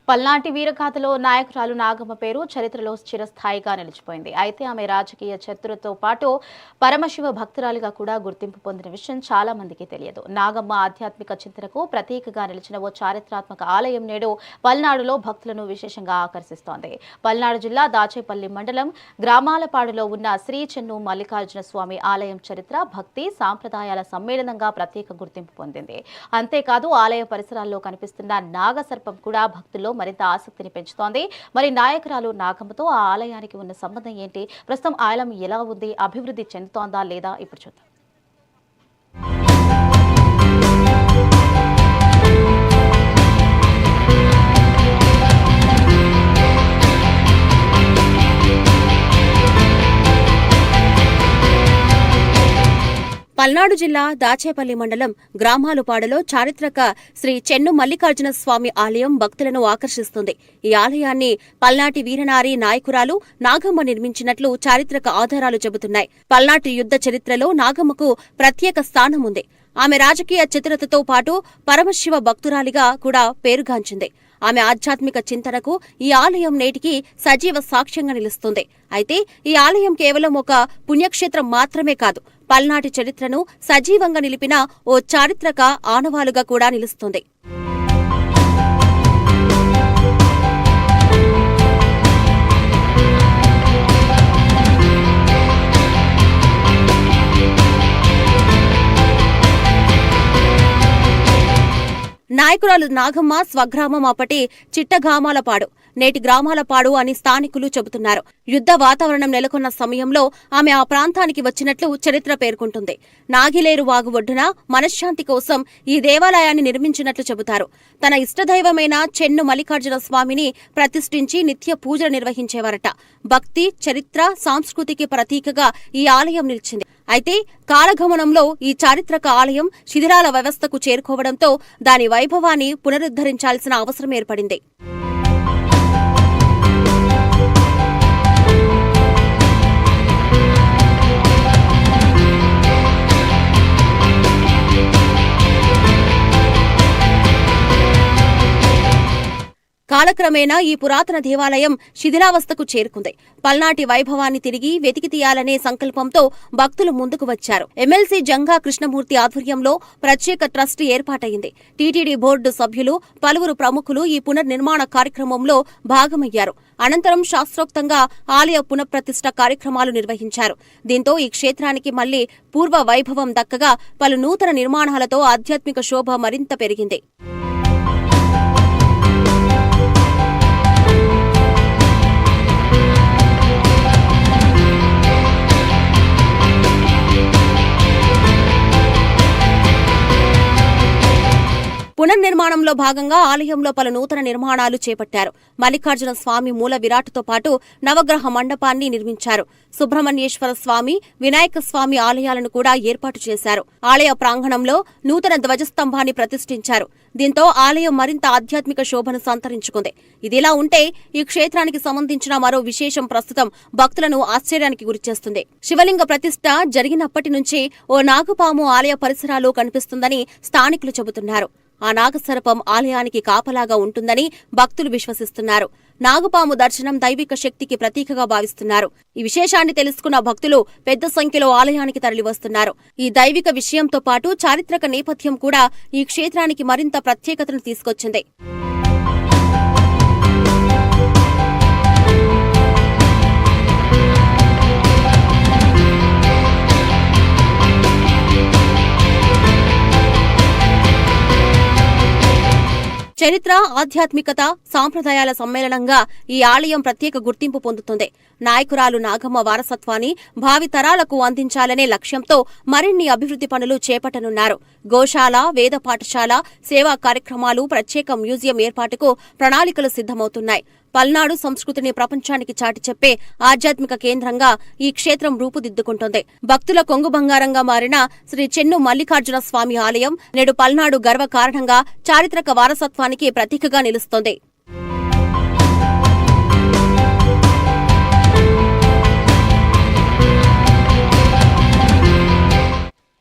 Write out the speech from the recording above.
పల్నాటి వీరగాథలో నాయకురాలు నాగమ్మ పేరు చరిత్రలో చిరస్థాయిగా నిలిచిపోయింది. అయితే ఆమె రాజకీయ చతురతో పాటు పరమశివ భక్తురాలిగా కూడా గుర్తింపు పొందిన విషయం చాలా మందికి తెలియదు. నాగమ్మ ఆధ్యాత్మిక చింతనకు ప్రతీకగా నిలిచిన ఓ చారిత్రాత్మక ఆలయం నేడు పల్నాడులో భక్తులను విశేషంగా ఆకర్షిస్తోంది. పల్నాడు జిల్లా దాచేపల్లి మండలం గ్రామాలపాడులో ఉన్న శ్రీ చెన్ను మల్లికార్జున స్వామి ఆలయం చరిత్ర, భక్తి, సాంప్రదాయాల సమ్మేళనంగా ప్రత్యేక గుర్తింపు పొందింది. అంతేకాదు ఆలయ పరిసరాల్లో కనిపిస్తున్న నాగసర్పం కూడా భక్తుల్లో మరింత ఆసక్తిని పెంచుతోంది. మరి నాయకురాలు నాగమ్మతో ఆ ఆలయానికి ఉన్న సంబంధం ఏంటి? ప్రస్తుతం ఆలయం ఎలా ఉంది? అభివృద్ధి చెందుతోందా లేదా? ఇప్పుడు చూద్దాం. పల్నాడు జిల్లా దాచేపల్లి మండలం గ్రామాలుపాడులో చారిత్రక శ్రీ చెన్ను మల్లికార్జున స్వామి ఆలయం భక్తులను ఆకర్షిస్తుంది. ఈ ఆలయాన్ని పల్నాటి వీరనారి నాయకురాలు నాగమ్మ నిర్మించినట్లు చారిత్రక ఆధారాలు చెబుతున్నాయి. పల్నాటి యుద్ధ చరిత్రలో నాగమ్మకు ప్రత్యేక స్థానం ఉంది. ఆమె రాజకీయ చతురతతో పాటు పరమశివ భక్తురాలిగా కూడా పేరుగాంచింది. ఆమె ఆధ్యాత్మిక చింతనకు ఈ ఆలయం నేటికి సజీవ సాక్ష్యంగా నిలుస్తుంది. అయితే ఈ ఆలయం కేవలం ఒక పుణ్యక్షేత్రం మాత్రమే కాదు, పల్నాటి చరిత్రను సజీవంగా నిలిపిన ఓ చారిత్రక ఆనవాలుగా కూడా నిలుస్తుంది. నాయకురాలు నాగమ్మ స్వగ్రామం అప్పటి చిట్టగామాలపాడు, నేటి గ్రామాలపాడు అని స్థానికులు చెబుతున్నారు. యుద్ధ వాతావరణం నెలకొన్న సమయంలో ఆమె ఆ ప్రాంతానికి వచ్చినట్లు చరిత్ర పేర్కొంటుంది. నాగిలేరు వాగు ఒడ్డున మనశ్శాంతి కోసం ఈ దేవాలయాన్ని నిర్మించినట్లు చెబుతారు. తన ఇష్టదైవమైన చెన్ను మల్లికార్జున స్వామిని ప్రతిష్ఠించి నిత్య పూజలు నిర్వహించేవారట. భక్తి, చరిత్ర, సంస్కృతికి ప్రతీకగా ఈ ఆలయం నిలిచింది. అయితే కాలగమనంలో ఈ చారిత్రక ఆలయం శిథిలాల వ్యవస్థకు చేరుకోవడంతో దాని వైభవాన్ని పునరుద్ధరించాల్సిన అవసరం ఏర్పడింది. కాలక్రమేణా ఈ పురాతన దేవాలయం శిథిలావస్థకు చేరుకుంది. పల్నాటి వైభవాన్ని తిరిగి వెతికి తీయాలనే సంకల్పంతో భక్తులు ముందుకు వచ్చారు. ఎమ్మెల్సీ జంగా కృష్ణమూర్తి ఆధ్వర్యంలో ప్రత్యేక ట్రస్ట్ ఏర్పాటైంది. టీటీడీ బోర్డు సభ్యులు, పలువురు ప్రముఖులు ఈ పునర్నిర్మాణ కార్యక్రమంలో భాగమయ్యారు. అనంతరం శాస్త్రోక్తంగా ఆలయ పునఃప్రతిష్ఠ కార్యక్రమాలు నిర్వహించారు. దీంతో ఈ క్షేత్రానికి మళ్లీ పూర్వ వైభవం దక్కగా పలు నూతన నిర్మాణాలతో ఆధ్యాత్మిక శోభ మరింత పెరిగింది. పునర్నిర్మాణంలో భాగంగా ఆలయంలో పలు నూతన నిర్మాణాలు చేపట్టారు. మల్లికార్జున స్వామి మూల విరాట్తో పాటు నవగ్రహ మండపాన్ని నిర్మించారు. సుబ్రహ్మణ్యేశ్వర స్వామి, వినాయక స్వామి ఆలయాలను కూడా ఏర్పాటు చేశారు. ఆలయ ప్రాంగణంలో నూతన ధ్వజస్తంభాన్ని ప్రతిష్ఠించారు. దీంతో ఆలయం మరింత ఆధ్యాత్మిక శోభను సంతరించుకుంది. ఇదిలా ఉంటే ఈ క్షేత్రానికి సంబంధించిన మరో విశేషం ప్రస్తుతం భక్తులను ఆశ్చర్యానికి గురిచేస్తుంది. శివలింగ ప్రతిష్ఠ జరిగినప్పటి నుంచి ఓ నాగపాము ఆలయ పరిసరాలు కనిపిస్తుందని స్థానికులు చెబుతున్నారు. ఆ నాగసర్పం ఆలయానికి కాపలాగా ఉంటుందని భక్తులు విశ్వసిస్తున్నారు. నాగపాము దర్శనం దైవిక శక్తికి ప్రతీకగా భావిస్తున్నారు. ఈ విశేషాన్ని తెలుసుకున్న భక్తులు పెద్ద సంఖ్యలో ఆలయానికి తరలివస్తున్నారు. ఈ దైవిక విషయంతో పాటు చారిత్రక నేపథ్యం కూడా ఈ క్షేత్రానికి మరింత ప్రత్యేకతను తీసుకొచ్చింది. చరిత్ర, ఆధ్యాత్మికత, సాంప్రదాయాల సమ్మేళనంగా ఈ ఆలయం ప్రత్యేక గుర్తింపు పొందుతుంది. నాయకురాలు నాగమ్మ వారసత్వాన్ని భావితరాలకు అందించాలనే లక్ష్యంతో మరిన్ని అభివృద్ధి పనులు చేపట్టనున్నారు. గోశాల, వేద పాఠశాల, సేవా కార్యక్రమాలు, ప్రత్యేక మ్యూజియం ఏర్పాటుకు ప్రణాళికలు సిద్ధమవుతున్నాయి. పల్నాడు సంస్కృతిని ప్రపంచానికి చాటి చెప్పే ఆధ్యాత్మిక కేంద్రంగా ఈ క్షేత్రం రూపుదిద్దుకుంటోంది. భక్తుల కొంగు బంగారంగా మారిన శ్రీ చెన్ను మల్లికార్జున స్వామి ఆలయం నేడు పల్నాడు గర్వ కారణంగా చారిత్రక వారసత్వానికి ప్రతీకగా నిలుస్తోంది.